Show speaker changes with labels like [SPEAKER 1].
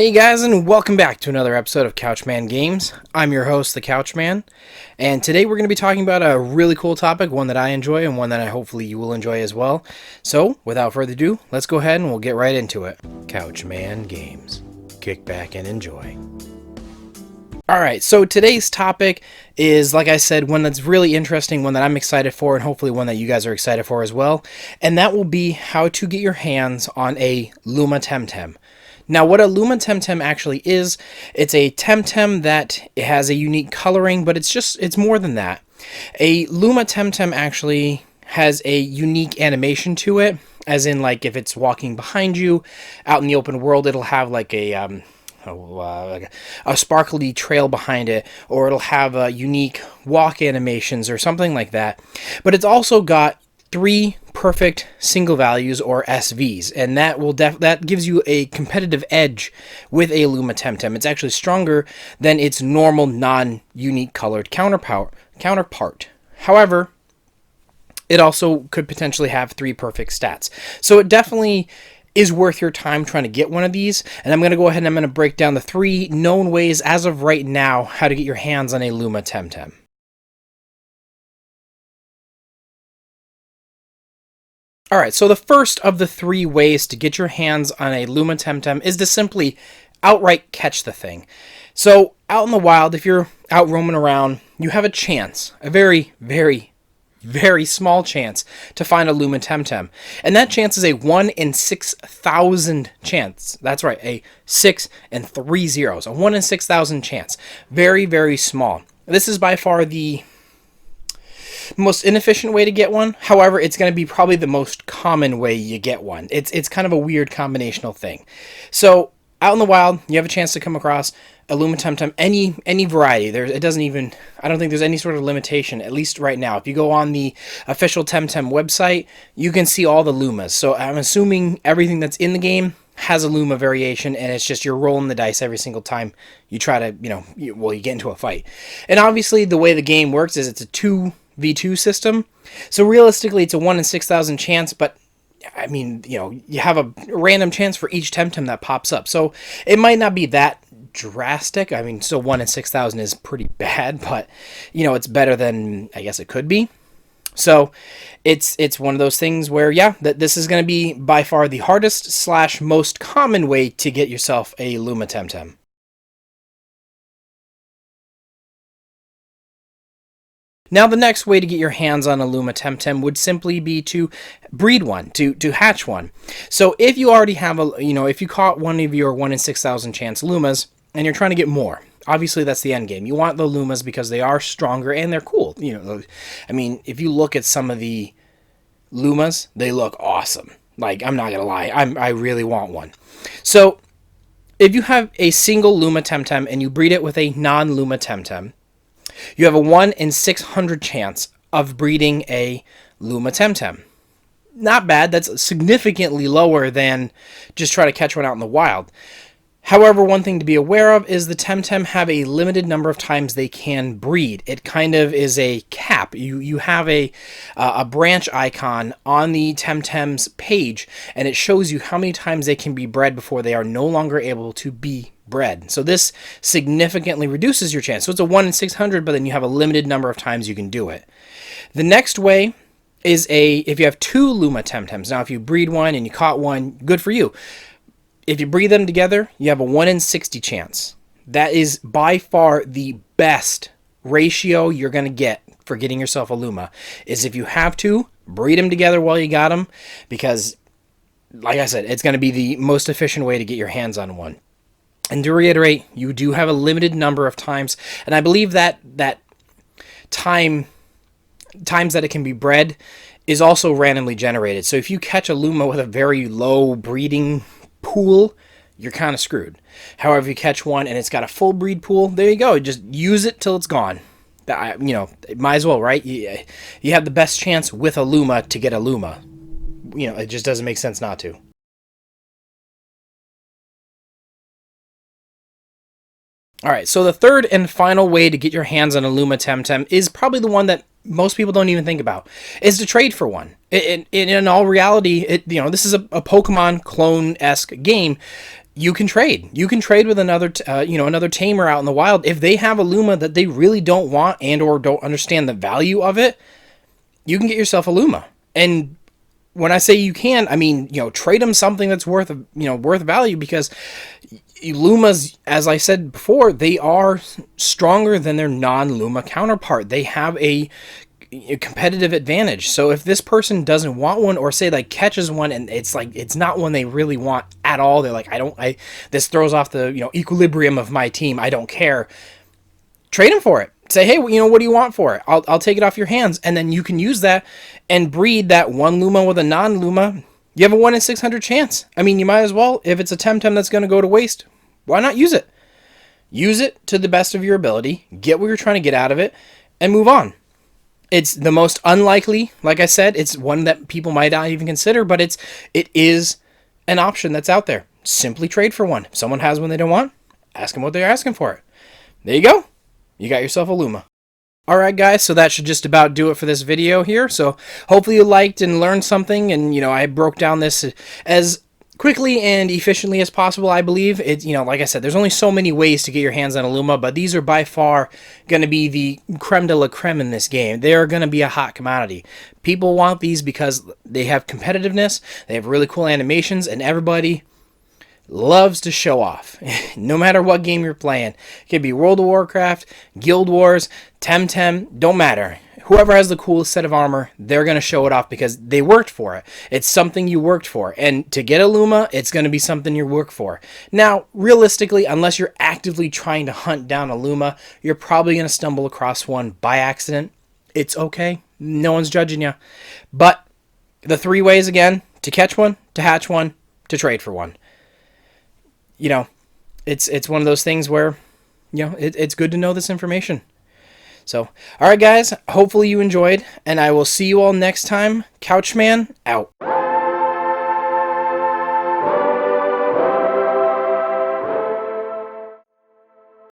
[SPEAKER 1] Hey guys, and welcome back to another episode of Couchman Games. I'm your host, the Couchman, and today we're going to be talking about a really cool topic, one that I enjoy and one that hopefully you will enjoy as well. So, without further ado, let's go ahead and we'll get right into it. Couchman Games. Kick back and enjoy. Alright, so today's topic is, like I said, one that's really interesting, one that I'm excited for, and hopefully one that you guys are excited for as well, and that will be how to get your hands on a Luma Temtem. Now, what a Luma Temtem actually is, it's a Temtem that has a unique coloring, but it's more than that. A Luma Temtem actually has a unique animation to it, as in, like, if it's walking behind you out in the open world, it'll have like a sparkly trail behind it, or it'll have unique walk animations or something like that. But it's also got 3 perfect single values, or SVs, and that gives you a competitive edge with a Luma Temtem. It's actually stronger than its normal non-unique colored counterpart. However, it also could potentially have 3 perfect stats. So it definitely is worth your time trying to get one of these, and I'm going to go ahead and I'm going to break down the 3 known ways as of right now how to get your hands on a Luma Temtem. Alright, so the first of the 3 ways to get your hands on a Luma Temtem is to simply outright catch the thing. So, out in the wild, if you're out roaming around, you have a chance, a very, very, very small chance to find a Luma Temtem. And that chance is a 1 in 6,000 chance. That's right, a 6 and 3 zeros. A 1 in 6,000 chance. Very, very small. This is by far the most inefficient way to get one. However, it's going to be probably the most common way you get one. It's kind of a weird combinational thing. So, out in the wild, you have a chance to come across a Luma Temtem, any variety. I don't think there's any sort of limitation, at least right now. If you go on the official Temtem website, you can see all the Lumas. So I'm assuming everything that's in the game has a Luma variation, and it's just you're rolling the dice every single time you try to, you get into a fight. And obviously, the way the game works is it's a 2v2 system. So realistically, it's a 1 in 6,000 chance, but I mean, you have a random chance for each Temtem that pops up. So it might not be that drastic. I mean, still 1 in 6,000 is pretty bad, but it's better than I guess it could be. So it's one of those things where, that this is going to be by far the hardest / most common way to get yourself a Luma Temtem. Now, the next way to get your hands on a Luma Temtem would simply be to breed one, to hatch one. So if you already have if you caught one of your 1 in 6,000 chance Lumas, and you're trying to get more, obviously that's the end game. You want the Lumas because they are stronger and they're cool. I mean, if you look at some of the Lumas, they look awesome. Like, I'm not going to lie, I really want one. So if you have a single Luma Temtem and you breed it with a non-Luma Temtem, you have a 1 in 600 chance of breeding a Luma Temtem. Not bad. That's significantly lower than just try to catch one out in the wild. However, one thing to be aware of is the Temtem have a limited number of times they can breed. It kind of is a cap. You have a branch icon on the Temtem's page, and it shows you how many times they can be bred before they are no longer able to be bred. So this significantly reduces your chance. So it's a 1 in 600, but then you have a limited number of times you can do it. The next way is if you have 2 Luma Temtems. Now, if you breed one and you caught one, good for you. If you breed them together, you have a 1 in 60 chance. That is by far the best ratio you're going to get for getting yourself a Luma, is if you have to, breed them together while you got them, because, like I said, it's going to be the most efficient way to get your hands on one. And to reiterate, you do have a limited number of times, and I believe that times that it can be bred is also randomly generated. So if you catch a Luma with a very low breeding pool, you're kind of screwed. However, if you catch one and it's got a full breed pool, there you go. Just use it till it's gone. Might as well, right? You have the best chance with a Luma to get a Luma. It just doesn't make sense not to. Alright, so the third and final way to get your hands on a Luma Temtem is probably the one that most people don't even think about, is to trade for one. In all reality, this is a Pokemon clone-esque game. you can trade. You can trade with another, another tamer out in the wild. If they have a Luma that they really don't want and or don't understand the value of it, you can get yourself a Luma. And when I say you can, I mean, trade them something that's worth value, because Lumas, as I said before, they are stronger than their non-Luma counterpart. They have a competitive advantage. So if this person doesn't want one, or say like catches one and it's not one they really want at all, they're like, this throws off the equilibrium of my team, I don't care, trade them for it. Say, hey, what do you want for it? I'll take it off your hands, and then you can use that and breed that one Luma with a non-Luma. You have a 1 in 600 chance. I mean, you might as well. If it's a Temtem that's going to go to waste, why not use it? Use it to the best of your ability, get what you're trying to get out of it, and move on. It's the most unlikely, like I said, it's one that people might not even consider, but it is an option that's out there. Simply trade for one. If someone has one they don't want, ask them what they're asking for it. There you go. You got yourself a Luma. Alright guys, so that should just about do it for this video here. So hopefully you liked and learned something, and I broke down this as quickly and efficiently as possible, I believe. It's, like I said, there's only so many ways to get your hands on a Luma, but these are by far going to be the creme de la creme in this game. They're going to be a hot commodity. People want these because they have competitiveness, they have really cool animations, and everybody loves to show off. No matter what game you're playing. It could be World of Warcraft, Guild Wars, Temtem, don't matter. Whoever has the coolest set of armor, they're going to show it off because they worked for it. It's something you worked for. And to get a Luma, it's going to be something you work for. Now, realistically, unless you're actively trying to hunt down a Luma, you're probably going to stumble across one by accident. It's okay. No one's judging you. But the 3 ways, again, to catch one, to hatch one, to trade for one. It's one of those things where, it's good to know this information. So, alright guys, hopefully you enjoyed, and I will see you all next time. Couchman, out.